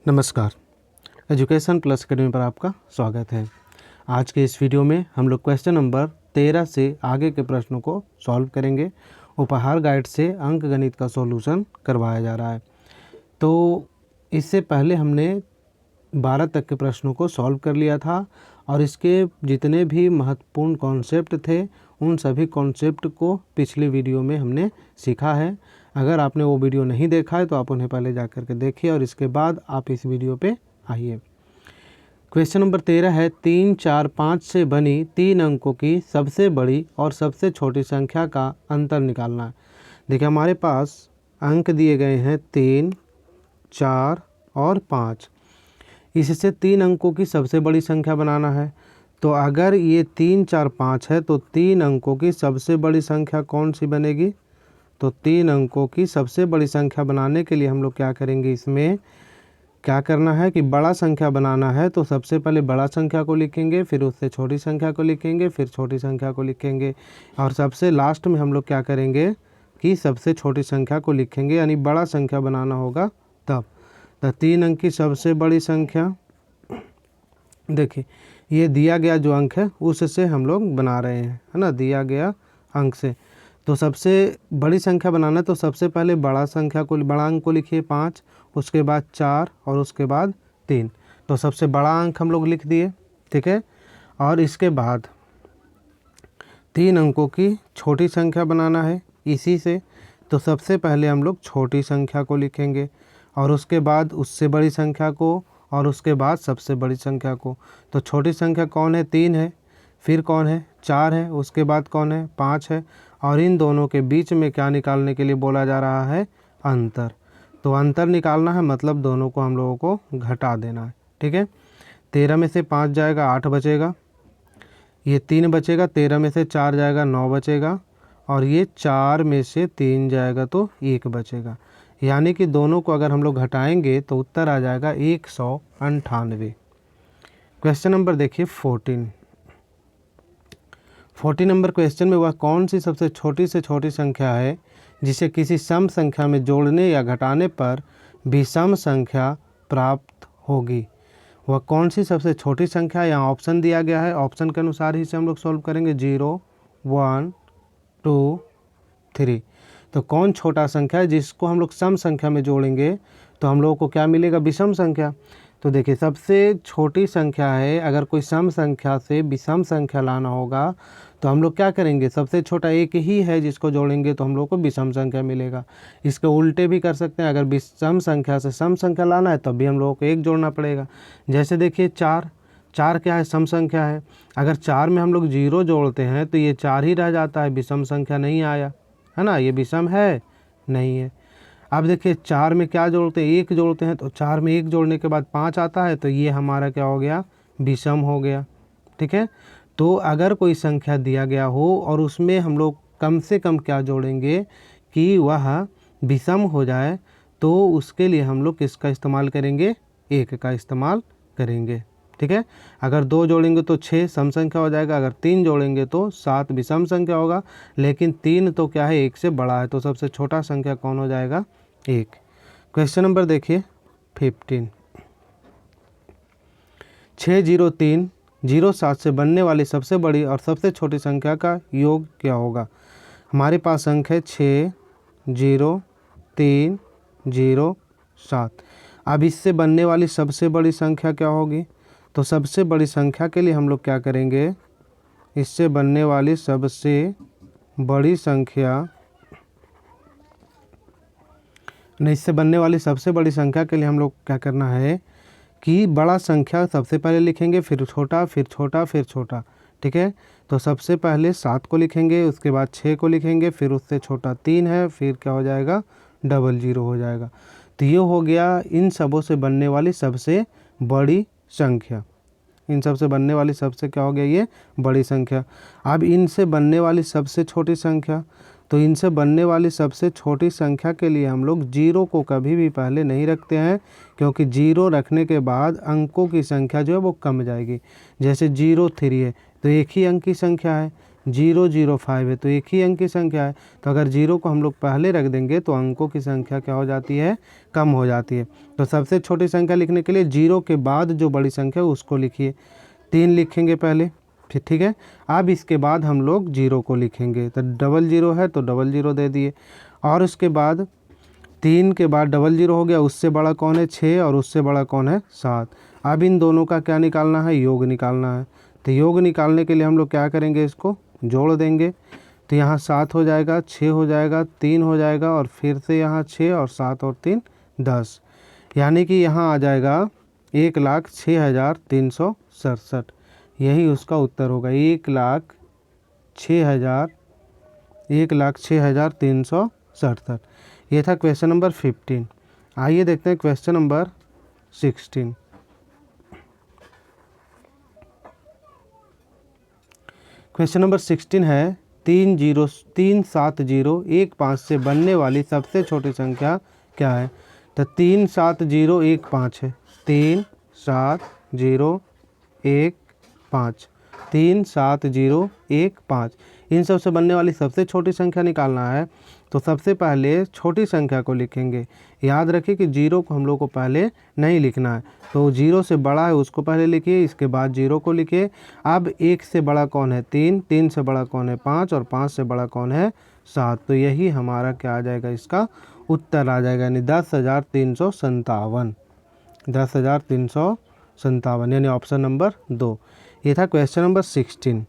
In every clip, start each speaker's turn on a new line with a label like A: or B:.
A: नमस्कार। Education plus academy पर आपका स्वागत है। आज के इस वीडियो में हम लोग क्वेश्चन नंबर 13 से आगे के प्रश्नों को सॉल्व करेंगे। उपहार गाइड से अंक गणित का सॉल्यूशन करवाया जा रहा है। तो इससे पहले हमने 12 तक के प्रश्नों को सॉल्व कर लिया था और इसके जितने भी महत्वपूर्ण कॉन्सेप्ट थे उन सभी कॉन्सेप्ट को पिछले वीडियो में हमने सीखा है। अगर आपने वो वीडियो नहीं देखा है तो आप उन्हें पहले जा कर के देखिए और इसके बाद आप इस वीडियो पे आइए। क्वेश्चन नंबर 13 है 3, 4, 5 से बनी 3 अंकों की सबसे बड़ी और सबसे छोटी संख्या का अंतर निकालना है। देखिए हमारे पास अंक दिए गए हैं 3, 4 और 5। इससे 3 अंकों की सबसे बड़ी संख्या बनाना है। तो अगर ये 3, 4, 5 है तो 3 अंकों की सबसे बड़ी संख्या कौन सी बनेगी? तो 3 अंकों की सबसे बड़ी संख्या बनाने के लिए हम लोग क्या करेंगे, इसमें क्या करना है कि बड़ा संख्या बनाना है। तो सबसे पहले बड़ा संख्या को लिखेंगे, फिर उससे छोटी संख्या को लिखेंगे, फिर छोटी संख्या को लिखेंगे और सबसे लास्ट में हम लोग क्या करेंगे कि सबसे छोटी संख्या को लिखेंगे, यानी बड़ा संख्या बनाना होगा तब। तो 3 अंक की सबसे बड़ी संख्या, देखिए ये दिया गया जो अंक है उससे हम लोग बना रहे हैं, है ना, दिया गया अंक से। तो सबसे बड़ी संख्या बनाना है तो सबसे पहले बड़ा अंक को लिखिए 5, उसके बाद 4 और उसके बाद 3। तो सबसे बड़ा अंक हम लोग लिख दिए, ठीक है। और इसके बाद 3 अंकों की छोटी संख्या बनाना है इसी से। तो सबसे पहले हम लोग छोटी संख्या को लिखेंगे और उसके बाद उससे बड़ी संख्या को और उसके बाद सबसे बड़ी संख्या को। तो छोटी संख्या कौन है? 3 है, फिर कौन है? 4 है, उसके बाद कौन है? 5 है। और इन दोनों के बीच में क्या निकालने के लिए बोला जा रहा है? अंतर। तो अंतर निकालना है, मतलब दोनों को हम लोगों को घटा देना है, ठीक है। 13 में से 5 जाएगा 8 बचेगा, ये 3 बचेगा, 13 में से 4 जाएगा 9 बचेगा और ये 4 में से 3 जाएगा तो 1 बचेगा। यानी कि दोनों को अगर हम लोग घटाएंगे तो उत्तर आ जाएगा 198। क्वेश्चन नंबर देखिए 14 नंबर क्वेश्चन में वह कौन सी सबसे छोटी से छोटी संख्या है जिसे किसी सम संख्या में जोड़ने या घटाने पर विषम संख्या प्राप्त होगी? वह कौन सी सबसे छोटी संख्या? यहाँ ऑप्शन दिया गया है, ऑप्शन के अनुसार ही से हम लोग सॉल्व करेंगे। 0, 1, 2, 3। तो कौन छोटा संख्या है जिसको हम लोग सम संख्या में जोड़ेंगे तो हम लोगों को क्या मिलेगा? विषम संख्या। तो देखिए सबसे छोटी संख्या है, अगर कोई सम संख्या से विषम संख्या लाना होगा तो हम लोग क्या करेंगे? सबसे छोटा एक ही है जिसको जोड़ेंगे तो हम लोग को विषम संख्या मिलेगा। इसके उल्टे भी कर सकते हैं, अगर विषम संख्या से सम संख्या लाना है तब भी हम लोगों को 1 जोड़ना पड़ेगा। जैसे देखिए 4 क्या है? सम संख्या है। अगर 4 में हम लोग 0 जोड़ते हैं तो ये 4 ही रह जाता है, विषम संख्या नहीं आया, है ना, ये विषम है नहीं है। अब देखिए 4 में क्या जोड़ते हैं? 1 जोड़ते हैं, तो 4 में 1 जोड़ने के बाद 5 आता है तो ये हमारा क्या हो गया? विषम हो गया, ठीक है। तो अगर कोई संख्या दिया गया हो और उसमें हम लोग कम से कम क्या जोड़ेंगे कि वह विषम हो जाए, तो उसके लिए हम लोग किसका इस्तेमाल करेंगे? 1 का इस्तेमाल करेंगे, ठीक है। अगर 2 जोड़ेंगे तो 6 सम संख्या हो जाएगा, अगर 3 जोड़ेंगे तो 7 विषम संख्या होगा। लेकिन 3 तो क्या है? 1 से बड़ा है, तो सबसे छोटा संख्या कौन हो जाएगा? 1। क्वेश्चन नंबर देखिए 15। 603 07 से बनने वाली सबसे बड़ी और सबसे छोटी संख्या का योग क्या होगा? हमारे पास अंक है 6, 0, 3, 0, 7। अब इससे बनने वाली सबसे बड़ी संख्या क्या होगी? तो सबसे बड़ी संख्या के लिए हम लोग क्या करेंगे? इससे बनने वाली सबसे बड़ी संख्या इससे बनने वाली सबसे बड़ी संख्या के लिए हम लोग क्या करना है कि बड़ा संख्या सबसे पहले लिखेंगे, फिर छोटा, फिर छोटा, फिर छोटा, ठीक है। तो सबसे पहले 7 को लिखेंगे, उसके बाद 6 को लिखेंगे, फिर उससे छोटा 3 है, फिर क्या हो जाएगा? 00 हो जाएगा। तो ये हो गया इन सबों से बनने वाली सबसे बड़ी संख्या। इन सब से बनने वाली सबसे क्या हो गया? ये बड़ी संख्या। अब इनसे बनने वाली सबसे छोटी संख्या, तो इनसे बनने वाली सबसे छोटी संख्या के लिए हम लोग 0 को कभी भी पहले नहीं रखते हैं, क्योंकि 0 रखने के बाद अंकों की संख्या जो है वो कम जाएगी। जैसे 03 है तो एक ही अंक की संख्या है, 005 है, तो एक ही अंक की संख्या है। तो अगर 0 को हम लोग पहले रख देंगे तो अंकों की संख्या क्या हो जाती है, कम हो जाती है। तो सबसे छोटी संख्या लिखने के लिए 0 के बाद जो बड़ी संख्या है उसको लिखिए। 3 लिखेंगे पहले, फिर ठीक है। अब इसके बाद हम लोग 0 को लिखेंगे, तो 00 है तो 00 दे दिए। और उसके बाद 3 के बाद 00 हो गया, उससे बड़ा कौन है 6 और उससे बड़ा कौन है 7। अब इन दोनों का क्या निकालना है, योग निकालना है। तो योग निकालने के लिए हम लोग क्या करेंगे, इसको जोड़ देंगे। तो यहाँ 7 हो जाएगा, 6 हो जाएगा, 3 हो जाएगा और फिर से यहाँ 6 और 7 और 3 10, यानी कि यहाँ आ जाएगा 1,06,367। यही उसका उत्तर होगा, 1,06,367। ये था क्वेश्चन नंबर 15। आइए देखते हैं क्वेश्चन नंबर 16। क्वेश्चन नंबर 16 है 37015 से बनने वाली सबसे छोटी संख्या क्या है। तो 37015 है, 37015, 37015, इन सब से बनने वाली सबसे छोटी संख्या निकालना है। तो सबसे पहले छोटी संख्या को लिखेंगे। याद रखिए कि 0 को हम लोग को पहले नहीं लिखना है, तो 0 से बड़ा है उसको पहले लिखिए, इसके बाद 0 को लिखिए। अब 1 से बड़ा कौन है 3, 3 से बड़ा कौन है 5 और 5 से बड़ा कौन है 7। तो यही हमारा क्या आ जाएगा, इसका उत्तर आ जाएगा, यानी 10,357, 10,357, यानी ऑप्शन नंबर 2। ये था क्वेश्चन नंबर 16।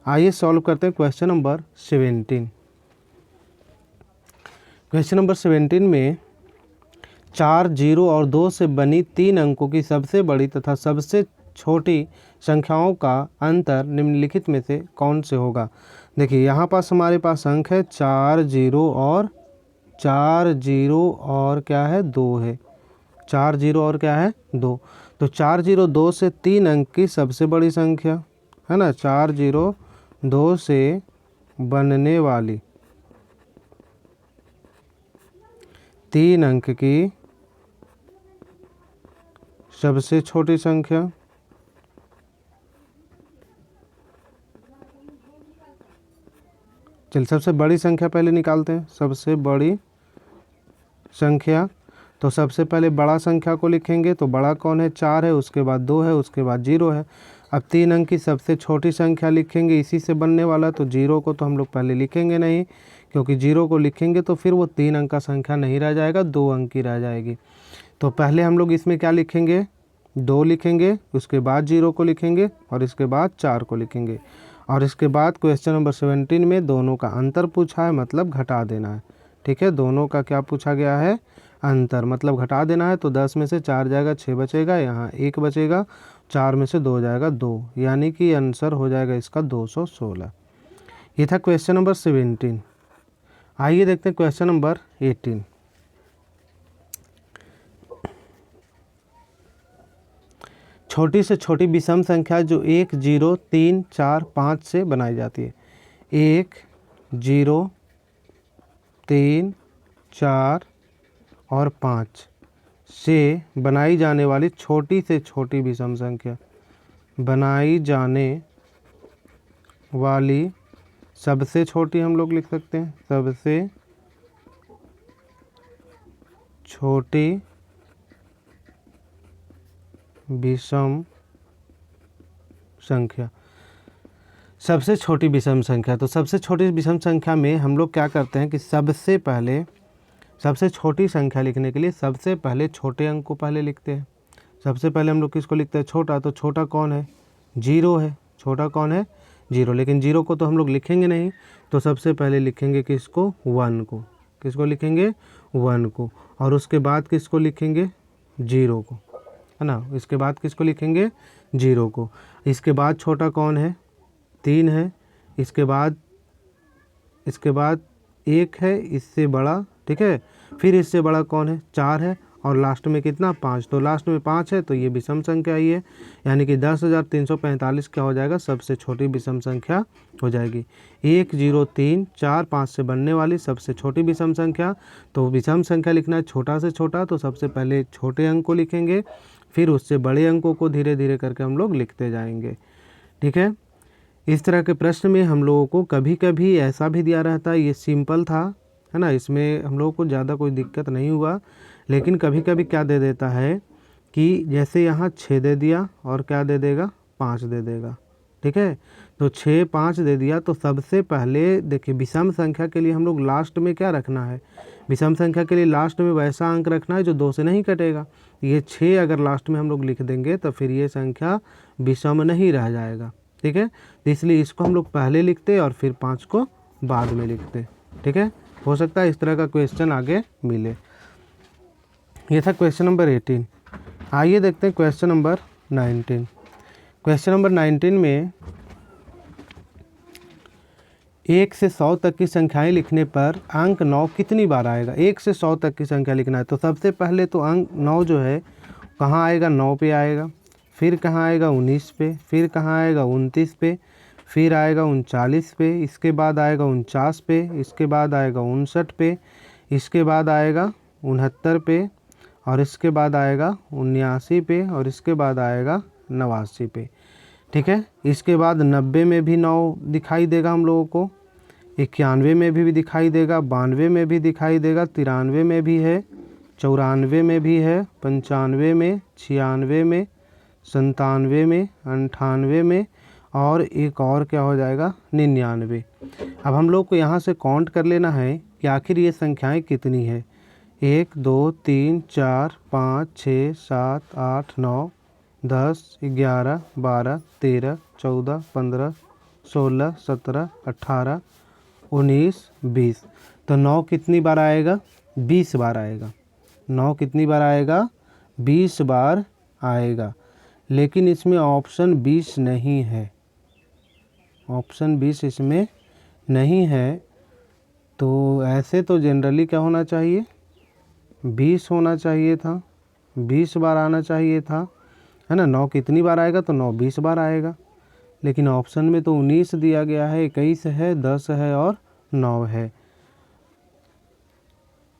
A: आइए सॉल्व करते हैं क्वेश्चन नंबर 17। क्वेश्चन नंबर 17 में 4, 0 और 2 से बनी 3 अंकों की सबसे बड़ी तथा सबसे छोटी संख्याओं का अंतर निम्नलिखित में से कौन से होगा। देखिए यहाँ पास हमारे पास अंक है 4, 0 और क्या है 2 है, 4, 0 और क्या है 2। तो 4, 0, 2 से 3 अंक की सबसे बड़ी संख्या है ना, 4, 0, 2 से बनने वाली 3 अंक की सबसे छोटी संख्या, चल सबसे बड़ी संख्या पहले निकालते हैं। सबसे बड़ी संख्या, तो सबसे पहले बड़ा संख्या को लिखेंगे। तो बड़ा कौन है 4 है, उसके बाद 2 है, उसके बाद 0 है। अब 3 अंक की सबसे छोटी संख्या लिखेंगे, इसी से बनने वाला। तो 0 को तो हम लोग पहले लिखेंगे नहीं, क्योंकि 0 को लिखेंगे तो फिर वो 3 अंक का संख्या नहीं रह जाएगा, 2 अंक की रह जाएगी। तो पहले हम लोग इसमें क्या लिखेंगे, 2 लिखेंगे, उसके बाद 0 को लिखेंगे और इसके बाद 4 को लिखेंगे। और इसके बाद क्वेश्चन नंबर 17 में दोनों का अंतर पूछा है, मतलब घटा देना है। ठीक है, दोनों का क्या पूछा गया है, अंतर, मतलब घटा देना है। तो 10 में से 4 जाएगा 6 बचेगा, यहाँ 1 बचेगा, 4 में से 2 जाएगा 2, यानी कि आंसर हो जाएगा इसका 216। ये था क्वेश्चन नंबर 17। आइए देखते हैं क्वेश्चन नंबर 18। छोटी से छोटी विषम संख्या जो 1, 0, 3, 4, 5 से बनाई जाती है। 1, 0, 3, 4 और 5 से बनाई जाने वाली छोटी से छोटी विषम संख्या, बनाई जाने वाली सबसे छोटी हम लोग लिख सकते हैं, सबसे छोटी विषम संख्या, सबसे छोटी विषम संख्या। तो सबसे छोटी विषम संख्या में हम लोग क्या करते हैं कि सबसे पहले सबसे छोटी संख्या लिखने के लिए सबसे पहले छोटे अंक को पहले लिखते हैं। सबसे पहले हम लोग किसको लिखते हैं, छोटा। तो छोटा कौन है, 0 है, छोटा कौन है 0। लेकिन 0 को तो हम लोग लिखेंगे नहीं, तो सबसे पहले लिखेंगे किसको, 1 को। किसको लिखेंगे, 1 को। और उसके बाद किसको लिखेंगे, 0 को, है ना। इसके बाद किसको लिखेंगे, 0 को। इसके बाद छोटा कौन है, 3 है। इसके बाद 1 है, इससे बड़ा, ठीक है। फिर इससे बड़ा कौन है, 4 है। और लास्ट में कितना, 5। तो लास्ट में 5 है, तो ये विषम संख्या ही है, यानी कि 10,345 क्या हो जाएगा, सबसे छोटी विषम संख्या हो जाएगी। 1, 0, 3, 4, 5 से बनने वाली सबसे छोटी विषम संख्या। तो विषम संख्या लिखना है छोटा से छोटा, तो सबसे पहले छोटे अंक को लिखेंगे, फिर उससे बड़े अंकों को धीरे धीरे करके हम लोग लिखते जाएंगे। ठीक है, इस तरह के प्रश्न में हम लोगों को कभी कभी ऐसा भी दिया रहता है, ये सिंपल था है ना, इसमें हम लोगों को ज़्यादा कोई दिक्कत नहीं हुआ। लेकिन कभी कभी क्या दे देता है कि जैसे यहाँ 6 दे दिया और क्या दे देगा, 5 दे देगा। ठीक है, तो 6 5 दे दिया तो सबसे पहले देखिए विषम संख्या के लिए हम लोग लास्ट में क्या रखना है, विषम संख्या के लिए लास्ट में वैसा अंक रखना है जो 2 से नहीं कटेगा। ये 6 अगर लास्ट में हम लोग लिख देंगे तो फिर ये संख्या विषम नहीं रह जाएगा। ठीक है, तो इसलिए इसको हम लोग पहले लिखते और फिर 5 को बाद में लिखते। ठीक है, हो सकता है इस तरह का क्वेश्चन आगे मिले। ये था क्वेश्चन नंबर 18। आइए देखते हैं क्वेश्चन नंबर 19। क्वेश्चन नंबर 19 में 1 से 100 तक की संख्याएं लिखने पर अंक 9 कितनी बार आएगा। 1 से 100 तक की संख्या लिखना है तो सबसे पहले तो अंक 9 जो है कहाँ आएगा, 9 पे आएगा, फिर कहाँ आएगा 19 पे, फिर कहाँ आएगा 29 पे, फिर आएगा 39 पे, इसके बाद आएगा 49 पे, इसके बाद आएगा 59 पे, इसके बाद आएगा 69 पे, और इसके बाद आएगा 79 पे, और इसके बाद आएगा 89 पे। ठीक है, इसके बाद 90 में भी 9 दिखाई देगा हम लोगों को, 91 में भी दिखाई देगा, 92 में भी दिखाई देगा, 93 में भी है, 94 में भी है, 95 में, 96 में, 97 में, 98 में, और एक और क्या हो जाएगा 99। अब हम लोग को यहाँ से काउंट कर लेना है कि आखिर ये संख्याएं कितनी है। 1 2 3 4 5 6 7 8 9 10 11 12 13 14 15 16 17 18 19 20। तो 9 कितनी बार आएगा, 20 बार आएगा। 9 कितनी बार आएगा, 20 बार आएगा। लेकिन इसमें ऑप्शन 20 नहीं है, ऑप्शन 20 इसमें नहीं है। तो ऐसे तो जनरली क्या होना चाहिए, 20 होना चाहिए था, 20 बार आना चाहिए था, है ना। 9 कितनी बार आएगा, तो 9 20 बार आएगा। लेकिन ऑप्शन में तो 19 दिया गया है, 21 है, 10 है और 9 है।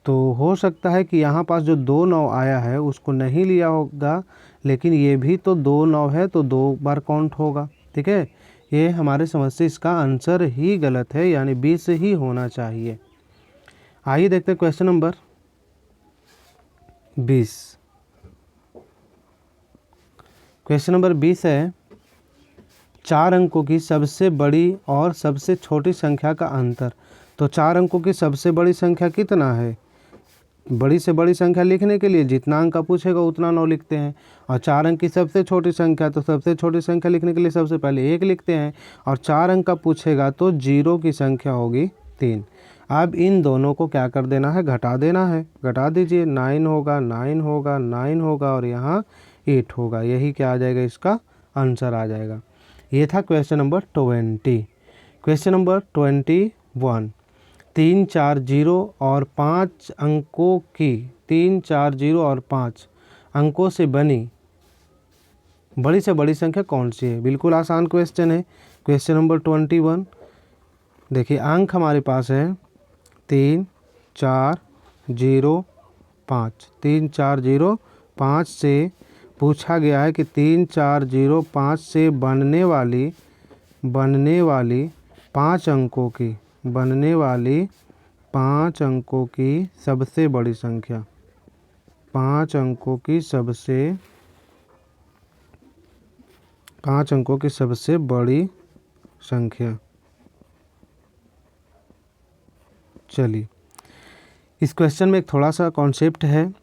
A: तो हो सकता है कि यहाँ पास जो 2 9 आया है उसको नहीं लिया होगा, लेकिन ये भी तो 2 9 है तो 2 बार काउंट होगा। ठीक है, ये हमारे समझ से इसका आंसर ही गलत है, यानी 20 ही होना चाहिए। आइए देखते हैं क्वेश्चन नंबर 20। क्वेश्चन नंबर 20 है 4 अंकों की सबसे बड़ी और सबसे छोटी संख्या का अंतर। तो 4 अंकों की सबसे बड़ी संख्या कितना है, बड़ी से बड़ी संख्या लिखने के लिए जितना अंक का पूछेगा उतना 9 लिखते हैं, और 4 अंक की सबसे छोटी संख्या, तो सबसे छोटी संख्या लिखने के लिए सबसे पहले 1 लिखते हैं, और 4 अंक का पूछेगा तो 0 की संख्या होगी 3। अब इन दोनों को क्या कर देना है, घटा देना है। घटा दीजिए, 9 होगा, 9 होगा, 9 होगा, और यहाँ 8 होगा। यही क्या आ जाएगा, इसका आंसर आ जाएगा। ये था क्वेश्चन नंबर 20। क्वेश्चन नंबर 21 3 4 0 और 5 अंकों की 3 4 0 और 5 अंकों से बनी बड़ी से बड़ी संख्या कौन सी है। बिल्कुल आसान क्वेश्चन है। क्वेश्चन नंबर 21 देखिए, अंक हमारे पास है 3 4 0 5। 3 4 0 5 से पूछा गया है कि 3 4 0 5 से बनने वाली 5 अंकों की बनने वाली 5 अंकों की सबसे बड़ी संख्या, 5 अंकों की सबसे बड़ी संख्या। चलिए, इस क्वेश्चन में एक थोड़ा सा कॉन्सेप्ट है।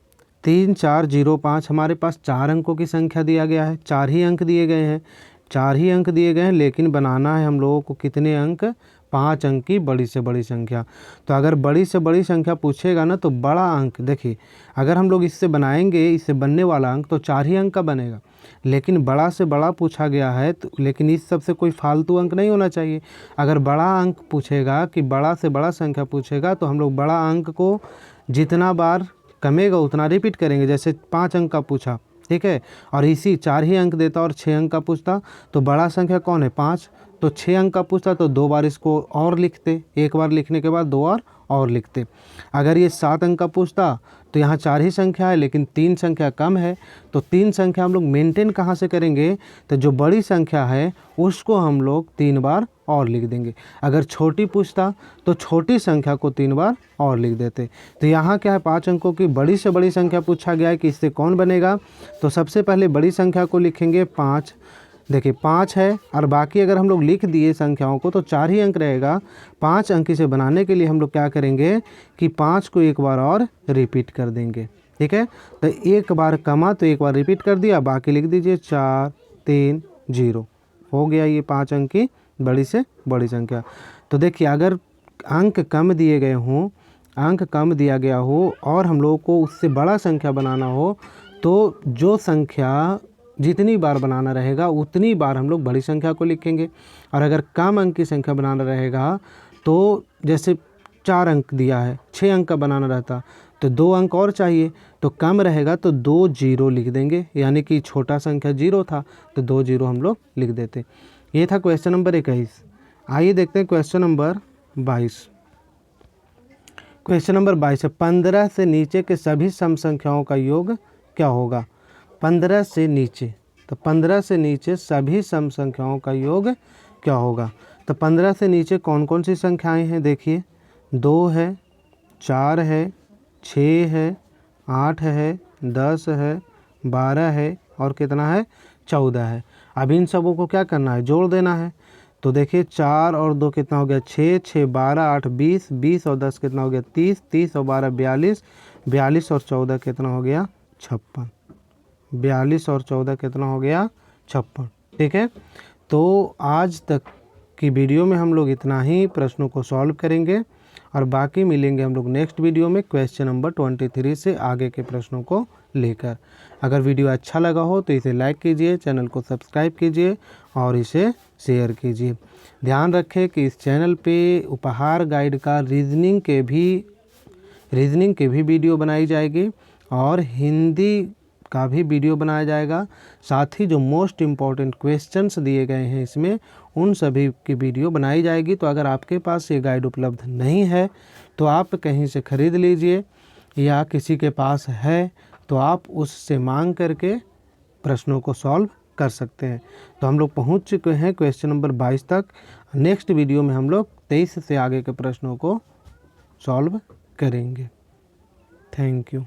A: 3 4 0 5 हमारे पास 4 अंकों की संख्या दिया गया है, 4 ही अंक दिए गए हैं, 4 ही अंक दिए गए हैं, लेकिन बनाना है हम लोगों को कितने अंक, 5 अंक की बड़ी से बड़ी संख्या। तो अगर बड़ी से बड़ी संख्या पूछेगा ना तो बड़ा अंक, देखिए अगर हम लोग इससे बनाएंगे, इससे बनने वाला अंक तो 4 ही अंक का बनेगा, लेकिन बड़ा से बड़ा पूछा गया है तो, लेकिन इस सब से कोई फालतू अंक नहीं होना चाहिए। अगर बड़ा अंक पूछेगा कि बड़ा से बड़ा संख्या पूछेगा तो हम लोग बड़ा अंक को जितना बार कमेगा उतना रिपीट करेंगे। जैसे 5 अंक का पूछा, ठीक है, और इसी 4 ही अंक देता और 6 अंक का पूछता तो बड़ा संख्या कौन है, 5, तो 6 अंक का पूछता तो 2 बार इसको और लिखते, एक बार लिखने के बाद 2 और लिखते। अगर ये 7 अंक का पूछता तो यहाँ 4 ही संख्या है लेकिन 3 संख्या कम है, तो 3 संख्या हम लोग मेंटेन कहाँ से करेंगे, तो जो बड़ी संख्या है उसको हम लोग 3 बार और लिख देंगे। अगर छोटी पूछता तो छोटी संख्या को 3 बार और लिख देते। तो यहाँ क्या है, 5 अंकों की बड़ी से बड़ी संख्या पूछा गया है कि इससे कौन बनेगा। तो सबसे पहले बड़ी संख्या को लिखेंगे 5। देखिए 5 है और बाकी अगर हम लोग लिख दिए संख्याओं को तो 4 ही अंक रहेगा। 5 अंक से बनाने के लिए हम लोग क्या करेंगे कि 5 को एक बार और रिपीट कर देंगे। ठीक है, तो एक बार कमा तो एक बार रिपीट कर दिया, बाकी लिख दीजिए 4 3 0। हो गया ये 5 अंक की बड़ी से बड़ी संख्या। तो देखिए अगर अंक कम दिए गए हों, अंक कम दिया गया हो और हम लोगों को उससे बड़ा संख्या बनाना हो तो जो संख्या जितनी बार बनाना रहेगा उतनी बार हम लोग बड़ी संख्या को लिखेंगे। और अगर कम अंक की संख्या बनाना रहेगा तो जैसे 4 अंक दिया है, 6 अंक का बनाना रहता तो 2 अंक और चाहिए, तो कम रहेगा तो 2 0 लिख देंगे, यानी कि छोटा संख्या 0 था तो 2 0 हम लोग लिख देते। ये था क्वेश्चन नंबर 21। आइए देखते हैं क्वेश्चन नंबर 22। क्वेश्चन नंबर 22 है 15 से नीचे के सभी सम संख्याओं का योग क्या होगा। 15 से नीचे, तो 15 से नीचे सभी सम संख्याओं का योग क्या होगा। तो 15 से नीचे कौन कौन सी संख्याएं हैं, देखिए 2 है, 4 है, 6 है, 8 है, 10 है, 12 है और कितना है 14 है। अब इन सबों को क्या करना है, जोड़ देना है। तो देखिए 4 और 2 कितना हो गया 6, 6 12 8 20, 20 और 10 कितना हो गया 30, 30 और 12 42, 42 और 14 कितना हो गया 56, 42 और 14 कितना हो गया 56। ठीक है, तो आज तक की वीडियो में हम लोग इतना ही प्रश्नों को सॉल्व करेंगे और बाकी मिलेंगे हम लोग नेक्स्ट वीडियो में क्वेश्चन नंबर 23 से आगे के प्रश्नों को लेकर। अगर वीडियो अच्छा लगा हो तो इसे लाइक कीजिए, चैनल को सब्सक्राइब कीजिए और इसे शेयर कीजिए। ध्यान रखें कि इस चैनल पे उपहार गाइड का रीजनिंग के भी वीडियो बनाई जाएगी और हिंदी का भी वीडियो बनाया जाएगा। साथ ही जो मोस्ट इम्पॉर्टेंट क्वेश्चंस दिए गए हैं इसमें उन सभी की वीडियो बनाई जाएगी। तो अगर आपके पास ये गाइड उपलब्ध नहीं है तो आप कहीं से ख़रीद लीजिए, या किसी के पास है तो आप उससे मांग करके प्रश्नों को सॉल्व कर सकते हैं। तो हम लोग पहुंच चुके हैं क्वेश्चन नंबर 22 तक। नेक्स्ट वीडियो में हम लोग 23 से आगे के प्रश्नों को सॉल्व करेंगे। Thank you.